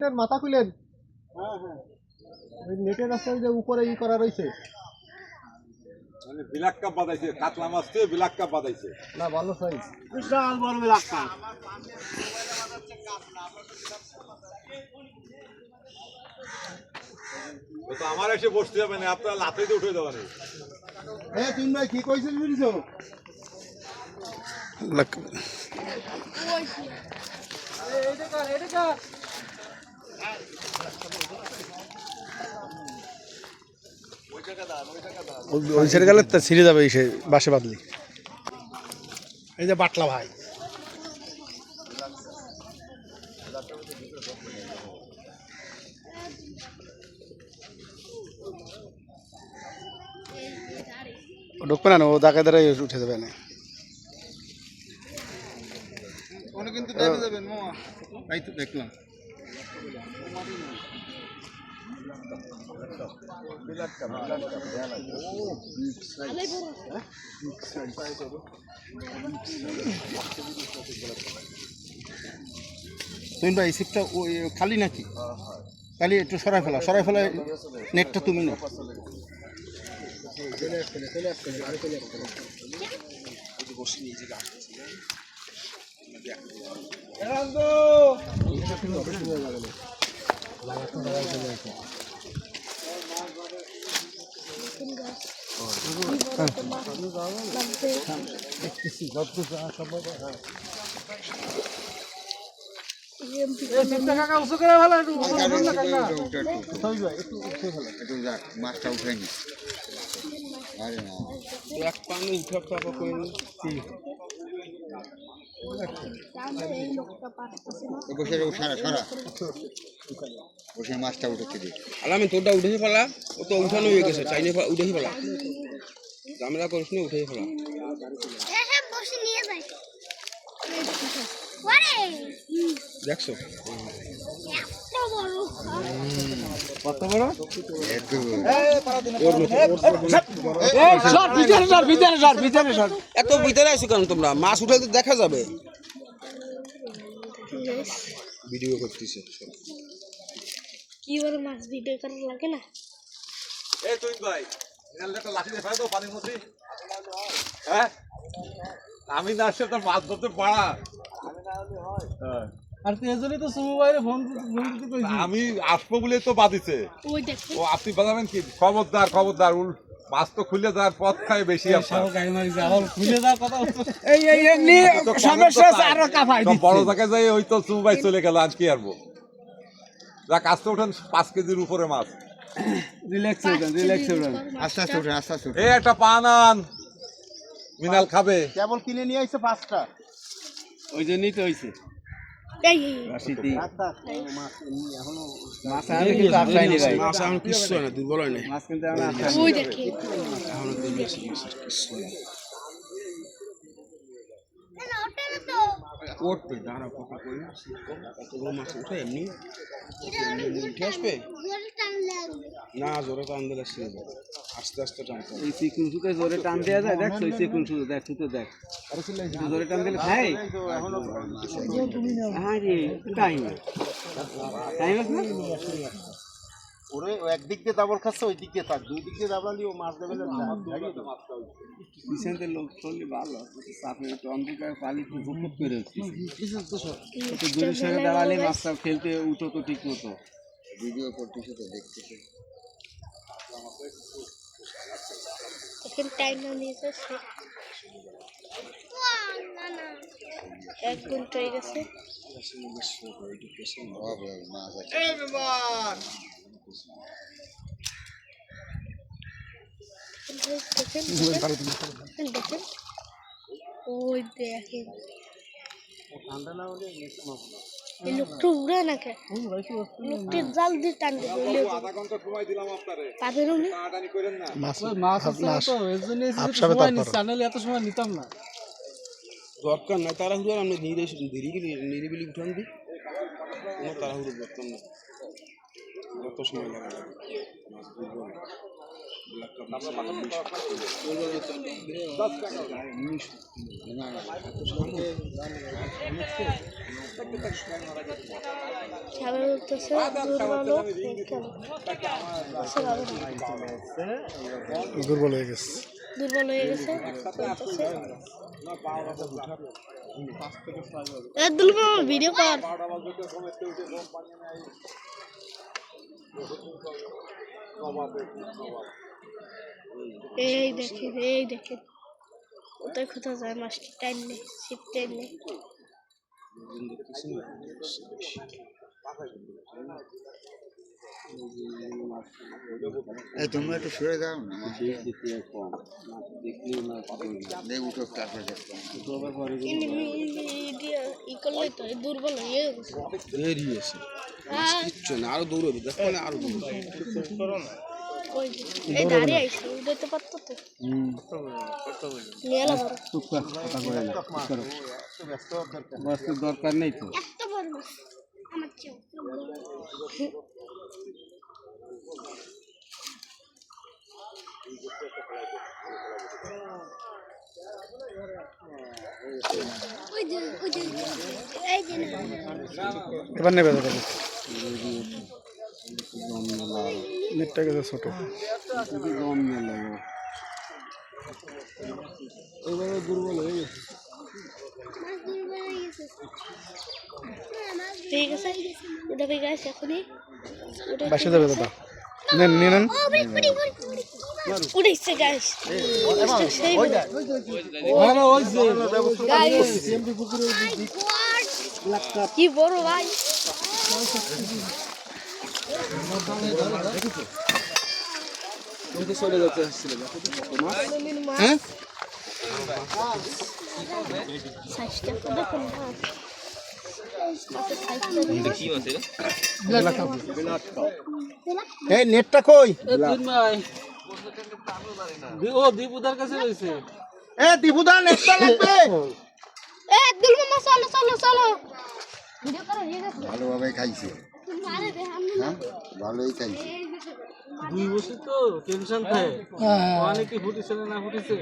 মাথা খুলেন। হ্যাঁ হ্যাঁ, ওই নেটের রাস্তায় যে উপরে করা রয়েছে। মানে বিলাক কাপ বাঁধাইছে, কাতলা মাছ দিয়ে বিলাক কাপ বাঁধাইছে। না ভালো সাইজ। বিশাল বড় এলাকা। তো আমার এসে বসতে হবে না, আপনার লাথিতে উঠে দেওয়া নেই। তিন ভাই কি কইছেন বুঝছো? ওই ছেড়ে গেলে তা ছিঁড়ে যাবে সে বাসে বাঁধলি। এই যে বাটলা ভাই, ঢুকবে না, ও দাকে দ্বারাই উঠে যাবে না। কিন্তু দেখে যাবেন মামা। তাই তো দেখলাম। তুমি ভাই সিপটা ওই খালি নাকি? খালি একটু সরাই ফেলা নেটটা তুমি না। মাছটা উঠাইনি। আরে না এক পানি উঠা বসে বসে মাছটা উঠেছে দিই। আলামিন তোরটা উঠেছে ফেলা, ও তো উঠানো হয়ে গেছে, চাইনে উঠেছে ফেলা, ঝামেলা করিস নি, উঠেছে ফেলা। দেখছো কত বড়? এত ভিতরে আছো কেন তোমরা? মাছ উঠে তো দেখা যাবে। ভিডিও করতেছে কি বলে, মাছ ভিডিও করা লাগে না? এই তুই ভাই, এখানে একটা লাঠি দিয়ে ফেলে দাও পানির মধ্যে। হ্যাঁ, আমি না আসলে তো মাছ ধরতে পারা। আর তুই এজন্যই তো সুমু ভাইরে ফোন দিতে কইছি। আমি আসবো বলে তো বাদিছে। ওই দেখো, ও আপনি বাজাবেন কি? খবরদার মাছ তো খুলে যাওয়ার পথ খায় বেশি আপনার। খুলে যাওয়ার কথা। এই এমনি সমস্যা আছে, আরো কাফাই সব বড় জায়গায় যাই ওই তো চুমবাই চলে গেল, আর কি আরবো। যা কাজটা ওঠেন 5 কেজির উপরে মাছ। রিল্যাক্স হবেন। আস্তে আস্তে উঠে। এই একটা পান আন, মিনাল খাবে। কেবল কিনে নিয়ে আইছে 5টা। ওই জন্যই তো হইছে। এই রাশিদি মাছ আর কিন্তু আসাই নি ভাই। মাছ এখন কিচ্ছু হয় না, দুর্বল হয় না। মাছ কিন্তু আমরা আসাই ওই দেখে এখনো দুর্বল আছে, কিচ্ছু হয় না। উঠবে, দাঁড়া কথা কই না, কতগুলো মাছ উঠে এমনি উঠে আসবে না, জোরে টান দিলে ছিঁড়ে যাবে, আস্তে আস্তে টানতে হবে। এই চিকুন সুতে জোরে টান দেয়া যায়, দেখ ওই চিকুন সুতে দেখ, সুতে দেখ জোরে টান দিলে খাই। আরে টাইম আছে না? ওরে একদিক দিয়ে দাবল খাচ্ছে, ওই দিক দিয়ে থাক। দুই দিক দিয়ে দাবলালি ও মাছ দেবে না। পিছনতে লোক চললে ভালো, চাপে একটু অন্ধকার পালি ভুক করে উঠছে। একটু দূরের সঙ্গে দাঁড়ালে মাছটা ফেলতে উঠো তো ঠিক মতো। ভিডিও করতেছে তো দেখতেছে। এখন টাইম না নিয়েছে, এক ঘন্টা হয়ে গেছে। দেখেন ওই দেখেন, এই লোকটা উড়ে না কে? লোকটির জাল দিয়ে টান দেবে, আধা ঘন্টা সময় দিলাম আপনারে, পাবেন উনি? টানাটানি করেন না। মাছ তো এর জন্য সময় চ্যানেলে এত সময় নিতাম না। দরকার নাই তাড়াহুড়ো, আমরা নিরিবিলি উঠান দিই, কোনো তাড়াহুড়ো দরকার না, যত সময় লাগে মাছ বুঝবো না। খেলা বলতেছে দুর্বল খেলো দুর্বল হয়ে গেছে। দুর্বল হয়ে গেছে বলতেছে। দুর্বল ভিডিও কর এই দেখেন কোথায় কোথায় যায় মাছটি টাইম নেই ছিপ টাইম নেই তোমরা একটু সরে যাও না, কম দেখলেই না উঠো তারপরে দেখো। ই করলে তো দুর্বল হয়ে গেছে বেরিয়েছে কিচ্ছু না, আরো দৌড়বে দেখো না, আরো দৌড়বে। ওই যে, এই দাঁড়িয়ে আইছে উঠতে পারতো তো নিয়ে এলাম বস্তুর দরকার নেই তো। এত বড় মাছ আমার চেয়ে এবার নেবে দাদা, নেটটা গেছে ছোট। দম মেলে এইভাবে দুর্বল হয়ে গেছে। ঠিক আছে উঠাবে গাছ এখনই বাসে যাবে দাদা, নেন নিয়ে নেন। উঠেছে গাছ কি বড় ভাই চলে যাচ্ছে হ্যাঁ সাইজটা তো দেখুন এই নেটটা কই? ও দীপুদার কাছে রয়েছে। এ দীপুদা নেটটা লাগবে। এ দুলমা মাছ চলো চলো চলো ভিডিও করো ভালোভাবে খাইছে, মারে দে আমি হ্যাঁ ভালোই খাইছে। 2 বছর তো টেনশন থাকে অনেকে ফুটেছে না ফুটেছে